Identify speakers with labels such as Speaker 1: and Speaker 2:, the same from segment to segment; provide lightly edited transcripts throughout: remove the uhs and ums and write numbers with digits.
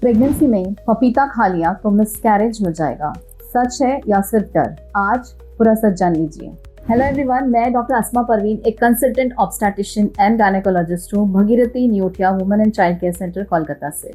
Speaker 1: Pregnancy में पपीता खा लिया तो मिसकैरेज हो जाएगा, सच है या सिर्फ डर? आज पूरा सच जान लीजिए। हेलो एवरीवन, मैं डॉक्टर अस्मा परवीन, एक कंसल्टेंट ऑब्स्टेट्रिशियन एंड गायनेकोलॉजिस्ट हूँ, Bhagirathi nutria women and child care centre Kolkata से।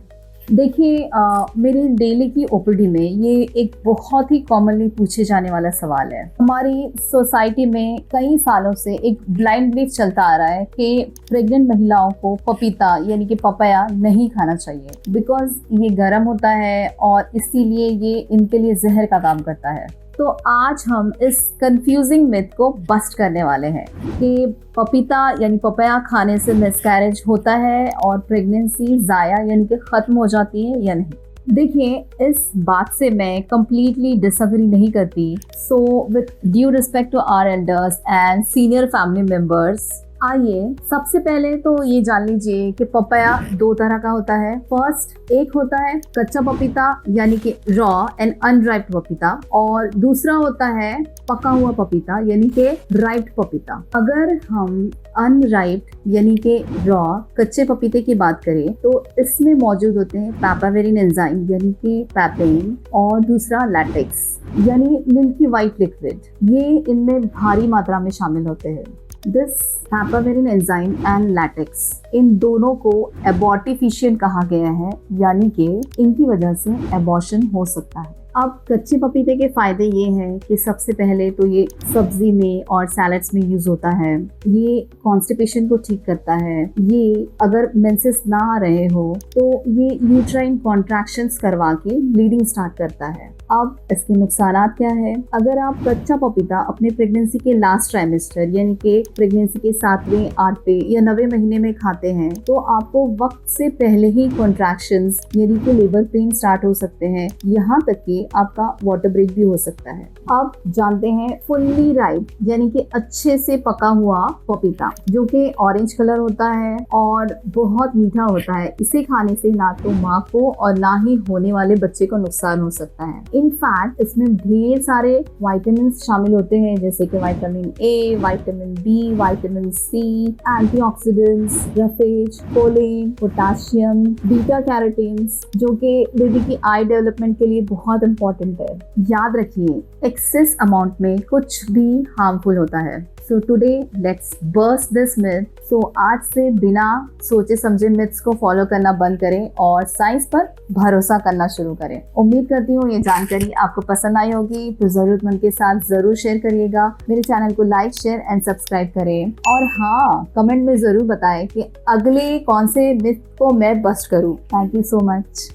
Speaker 1: देखिए, मेरी डेली की ओपीडी में ये एक बहुत ही कॉमनली पूछे जाने वाला सवाल है। हमारी सोसाइटी में कई सालों से एक ब्लाइंड बिलीफ चलता आ रहा है कि प्रेग्नेंट महिलाओं को पपीता यानी कि पपाया नहीं खाना चाहिए बिकॉज ये गर्म होता है और इसीलिए ये इनके लिए जहर का काम करता है। तो आज हम इस कंफ्यूजिंग मिथ को बस्ट करने वाले हैं कि पपीता यानी पपाया खाने से मिसकैरेज होता है और प्रेगनेंसी ज़ाया यानी कि ख़त्म हो जाती है या नहीं। देखिए, इस बात से मैं कंप्लीटली डिसएग्री नहीं करती। So with due respect to our elders and senior family members, आइए सबसे पहले तो ये जान लीजिए कि पपाया दो तरह का होता है। फर्स्ट, एक होता है कच्चा पपीता यानी कि रॉ एंड अनराइप्ड पपीता, और दूसरा होता है पका हुआ पपीता यानी कि राइप्ड पपीता। अगर हम अनराइप्ड यानी कि रॉ कच्चे पपीते की बात करें तो इसमें मौजूद होते हैं पैपावेरिन एंजाइम यानी कि पैपेन, और दूसरा लैटेक्स यानी मिल्की वाइट लिक्विड। ये इनमें भारी मात्रा में शामिल होते हैं। This papaverine enzyme and latex, इन दोनों को एबॉर्टिफिशिएंट कहा गया है, यानी कि इनकी वजह से एबॉर्शन हो सकता है। अब कच्चे पपीते के फायदे ये हैं कि सबसे पहले तो ये सब्जी में और सैलड्स में यूज होता है। ये कॉन्स्टिपेशन को ठीक करता है। ये अगर मेंसेस ना आ रहे हो तो ये यूट्राइन कॉन्ट्रैक्शंस करवा के ब्लीडिंग स्टार्ट करता है। अब इसके नुकसान क्या है? अगर आप कच्चा पपीता अपने प्रेगनेंसी के लास्ट ट्राइमेस्टर यानी कि प्रेगनेंसी के 7वें, 8वें या 9वें महीने में खाते हैं तो आपको वक्त से पहले ही कॉन्ट्रैक्शंस यानी कि लेबर पेन स्टार्ट हो सकते हैं, यहाँ तक कि आपका वाटर ब्रेक भी हो सकता है। अब जानते हैं फुल्ली राइप यानी कि अच्छे से पका हुआ पपीता, जो कि ऑरेंज कलर होता है और बहुत मीठा होता है। इसे खाने से ना तो माँ को और ना ही होने वाले बच्चे को नुकसान हो सकता है। इनफैक्ट इसमें ढेर सारे विटामिन शामिल होते हैं, जैसे कि vitamin A, vitamin B, vitamin C, antioxidants, ग्राफेज, कोलिन, पोटेशियम, बीटा कैरोटीन्स, जो कि बेबी की आई डेवलपमेंट के लिए बहुत इंपॉर्टेंट है। याद रखिए, एक्सेस अमाउंट में कुछ भी हार्मफुल होता है। So today let's burst this myth. So आज से बिना सोचे समझे मिथ्स को फॉलो करना बंद करें और साइंस पर भरोसा करना शुरू करें। उम्मीद करती हूँ ये जानकारी आपको पसंद आई होगी, तो जरूरतमंद के साथ जरूर शेयर करिएगा। मेरे चैनल को लाइक, शेयर एंड सब्सक्राइब करें, और हाँ, कमेंट में जरूर बताएं कि अगले कौन से मिथ को मैं बस्ट करूँ। Thank you so much.